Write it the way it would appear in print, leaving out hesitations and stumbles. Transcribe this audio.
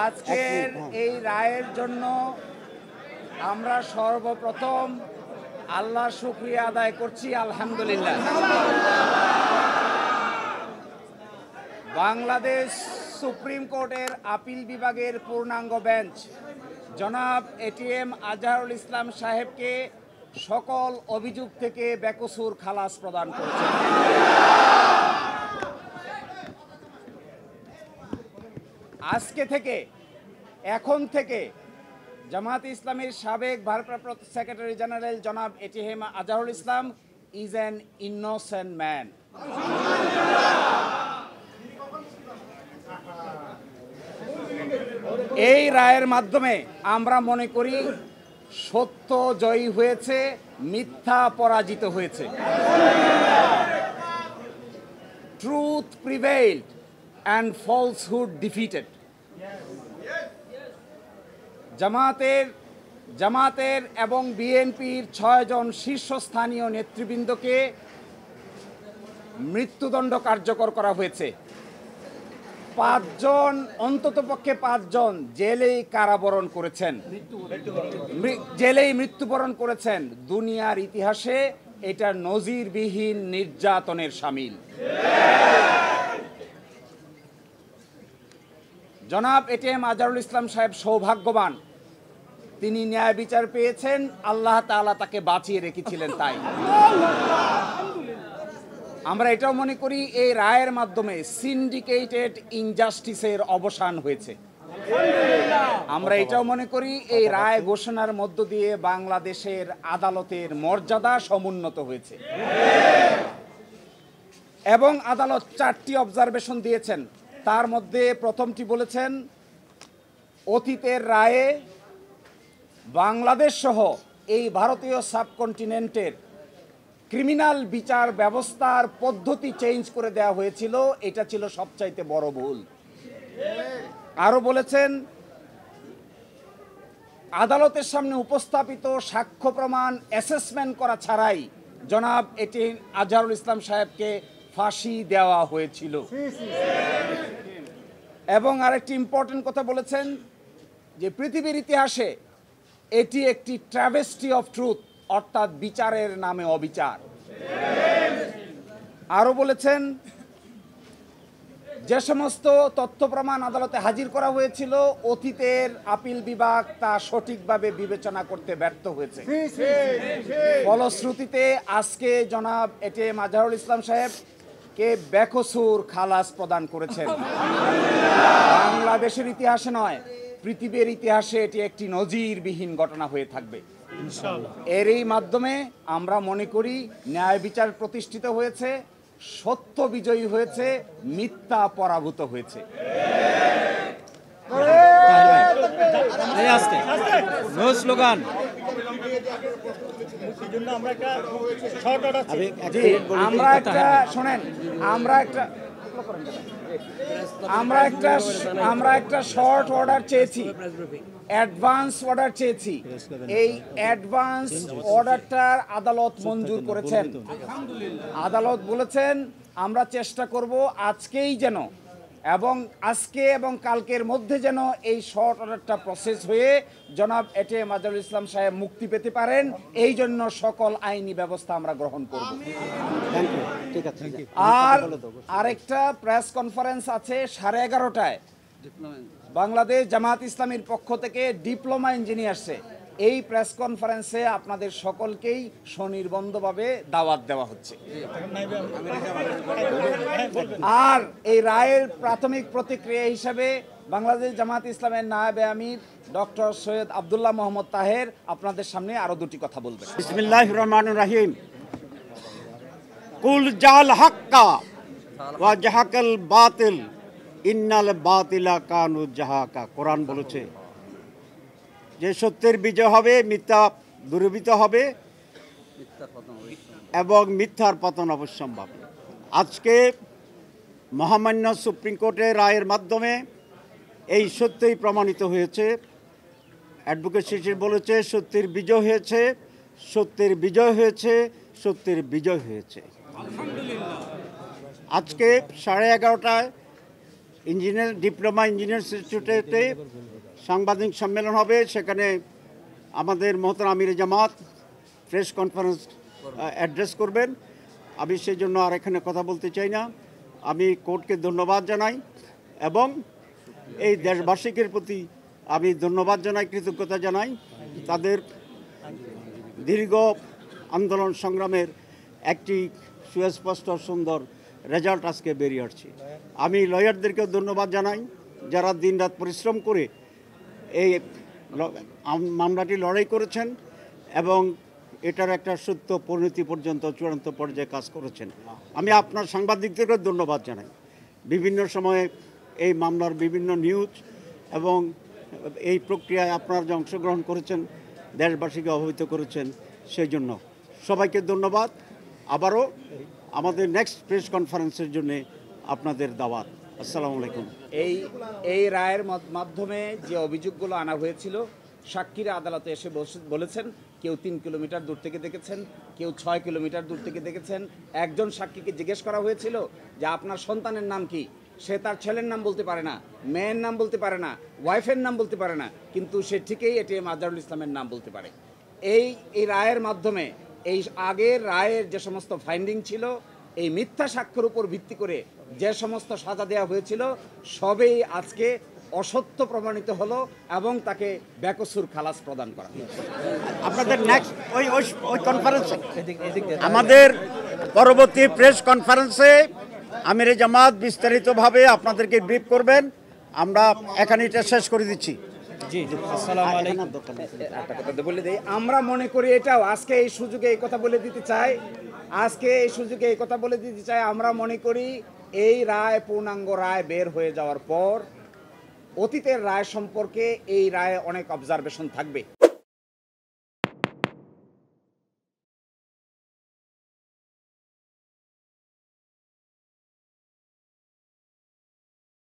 আজকের এই রায়ের জন্য আমরা সর্বপ্রথম আল্লাহর শুকরিয়া আদায় করছি, আলহামদুলিল্লাহ। বাংলাদেশ সুপ্রিম কোর্টের আপিল বিভাগের পূর্ণাঙ্গ বেঞ্চ জনাব এটিএম আজহারুল ইসলাম সাহেবকে সকল অভিযোগ থেকে বেকসুর খালাস প্রদান করেছে। আজকে থেকে, এখন থেকে জামাত ইসলামীর সাবেক ভারপ্রাপ্ত সেক্রেটারি জেনারেল জনাব ATM Azharul Islam is an innocent man. এই রায়ের মাধ্যমে আমরা মনে করি সত্য জয়ী হয়েছে, মিথ্যা পরাজিত হয়েছে। Truth prevailed and falsehood defeated. জামাতের এবং বিএনপির 6 জন শীর্ষস্থানীয় নেতৃবৃন্দকে মৃত্যুদণ্ড কার্যকর করা হয়েছে। 5 জন, অন্ততপক্ষে 5 জন জেলেই কারাবরণ করেছেন, জেলেই মৃত্যুবরণ করেছেন। দুনিয়ার ইতিহাসে এটা নজিরবিহীন নির্যাতনের শামিল। জনাব এটিএম আজহারুল ইসলাম সাহেব সৌভাগ্যবান, তিনি ন্যায় বিচার পেয়েছেন, আল্লাহ তাআলা তাকে বাঁচিয়ে রেখেছিলেন। তাই আমরা এটাও মনে করি এই রায়ের মাধ্যমে সিন্ডিকেটেড ইনজাস্টিসের অবসান হয়েছে। আমরা এটাও মনে করি এই রায় ঘোষণার মধ্য দিয়ে বাংলাদেশের আদালতের মর্যাদা সমুন্নত হয়েছে। এবং আদালত 4টি অবজারভেশন দিয়েছেন। তার মধ্যে প্রথমটি বলেছেন, অতীতের রায়ে বাংলাদেশ সহ এই ভারতীয় সাবকন্টিনেন্টের ক্রিমিনাল বিচার ব্যবস্থার পদ্ধতি চেঞ্জ করে দেওয়া হয়েছিল, এটা ছিল সবচাইতে বড় ভুল। আরও বলেছেন, আদালতের সামনে উপস্থাপিত সাক্ষ্য প্রমাণ অ্যাসেসমেন্ট করা ছাড়াই জনাব এটিএম আজহারুল ইসলাম সাহেবকে ফাঁসি দেওয়া হয়েছিল। এবং আরেকটি ইম্পর্টেন্ট কথা বলেছেন যে পৃথিবীর ইতিহাসে এটি একটি ট্র্যাভেস্টি অফ ট্রুথ, অর্থাৎ বিচারের নামে অবিচার। আরও বলেছেন, যে সমস্ত তথ্য প্রমাণ আদালতে হাজির করা হয়েছিল অতীতের আপিল বিভাগ তা সঠিকভাবে বিবেচনা করতে ব্যর্থ হয়েছে। ফলশ্রুতিতে আজকে জনাব এটিএম আজহারুল ইসলাম সাহেবকে বেকসুর খালাস প্রদান করেছেন। বাংলাদেশের ইতিহাসে নয়, পৃথিবীর ইতিহাসে এটি একটি নজিরবিহীন ঘটনা হয়ে থাকবে ইনশাআল্লাহ। এরই মাধ্যমে আমরা মনে করি ন্যায় বিচার প্রতিষ্ঠিত হয়েছে, সত্য বিজয়ী হয়েছে, মিথ্যা পরাভূত হয়েছে। আমরা একটা শর্ট অর্ডার চেয়েছি, অ্যাডভান্স অর্ডার চেয়েছি। এই অ্যাডভান্স অর্ডারটার আদালত মঞ্জুর করেছেন। আদালত বলেছেন আমরা চেষ্টা করব আজকেই যেন, এবং আজকে এবং কালকের মধ্যে যেন এই শর্ট অর্ডারটা প্রসেস হয়ে জনাব এটিএম আজহারুল ইসলাম সাহেব মুক্তি পেতে পারেন। এই জন্য সকল আইনি ব্যবস্থা আমরা গ্রহণ করব। আর আরেকটা প্রেস কনফারেন্স আছে 11:30টায়। বাংলাদেশ জামাত ইসলামীর পক্ষ থেকে ডিপ্লোমা ইঞ্জিনিয়ার্সে এই প্রেস কনফারেন্সে আপনাদের সকলকেই স্বনির্বন্ধভাবে দাওয়াত দেওয়া হচ্ছে। আর এই রায়ের প্রাথমিক প্রতিক্রিয়া হিসেবে বাংলাদেশ জামাত ইসলামের নায়েবে আমির ডক্টর সৈয়দ আব্দুল্লাহ মোহাম্মদ তাহের আপনাদের সামনে আরো দুটি কথা বলবেন। বিসমিল্লাহির রহমানির রহিম। কুল জাল হাক্কা ওয়া জাহাকাল বাতিল ইন্নাল বাতিলা কানু জাহাকা। কোরআন বলেছে যে সত্যের বিজয় হবে, মিথ্যা দূরীভূত হবে এবং মিথ্যার পতন অবশ্যম্ভাবী। আজকে মহামান্য সুপ্রিম কোর্টের রায়ের মাধ্যমে এই সত্যই প্রমাণিত হয়েছে। অ্যাডভোকেট শিশির বলেছে সত্যের বিজয় হয়েছে, সত্যের বিজয় হয়েছে, সত্যের বিজয় হয়েছে। আজকে 11:30টায় ডিপ্লোমা ইঞ্জিনিয়ার ইনস্টিটিউটে সাংবাদিক সম্মেলন হবে। সেখানে আমাদের মোহতারাম আমিরে জামাত প্রেস কনফারেন্স অ্যাড্রেস করবেন। আমি সেই জন্য আর এখানে কথা বলতে চাই না। আমি কোর্টকে ধন্যবাদ জানাই এবং এই দেশবাসীদের প্রতি আমি ধন্যবাদ জানাই, কৃতজ্ঞতা জানাই। তাদের দীর্ঘ আন্দোলন সংগ্রামের একটি সুস্পষ্ট সুন্দর রেজাল্ট আজকে বেরিয়ে আসছে। আমি লয়ারদেরকেও ধন্যবাদ জানাই যারা দিনরাত পরিশ্রম করে এই মামলাটি লড়াই করেছেন এবং এটার একটা সত্য পরিণতি পর্যন্ত চূড়ান্ত পর্যায়ে কাজ করেছেন। আমি আপনার সাংবাদিকদেরকেও ধন্যবাদ জানাই। বিভিন্ন সময়ে এই মামলার বিভিন্ন নিউজ এবং এই প্রক্রিয়ায় আপনারা যে অংশগ্রহণ করেছেন, দেশবাসীকে অবহিত করেছেন, সেই জন্য সবাইকে ধন্যবাদ। আবারও আমাদের নেক্সট প্রেস কনফারেন্সের জন্য আপনাদের দাওয়াত। আসসালামু আলাইকুম। এই রায়ের মাধ্যমে যে অভিযোগগুলো আনা হয়েছিল, সাক্ষীরা আদালতে এসে বলেছেন কেউ 3 কিলোমিটার দূর থেকে দেখেছেন, কেউ 6 কিলোমিটার দূর থেকে দেখেছেন। একজন সাক্ষীকে জিজ্ঞেস করা হয়েছিল যে আপনার সন্তানের নাম কি, সে তার ছেলের নাম বলতে পারে না, মেয়ের নাম বলতে পারে না, ওয়াইফের নাম বলতে পারে না, কিন্তু সে ঠিকই এটিএম আজহারুল ইসলামের নাম বলতে পারে। এই রায়ের মাধ্যমে এই আগের রায়ের যে সমস্ত ফাইন্ডিং ছিল, এই মিথ্যা সাক্ষ্যের উপর ভিত্তি করে যে সমস্ত সাজা দেওয়া হয়েছিল, সবই আজকে অসত্য প্রমাণিত হলো এবং তাকে বেকসুর খালাস প্রদান করা হলো। আপনাদের নেক্সট ওই কনফারেন্সে, আমাদের পরবর্তী প্রেস কনফারেন্সে আমিরে জামাত বিস্তারিতভাবে আপনাদেরকে ব্রিফ করবেন। আমরা এখানে এটা শেষ করে দিচ্ছি। জি, আসসালামু আলাইকুম। একটা কথা বলে দিই, আমরা মনে করি এটাও আজকে এই সুযোগে এই কথা বলে দিতে চাই, আমরা মনে করি এই রায়, পূর্ণাঙ্গ রায় বের হয়ে যাওয়ার পর অতীতের রায় সম্পর্কে এই রায়ে অনেক অবজারভেশন থাকবে।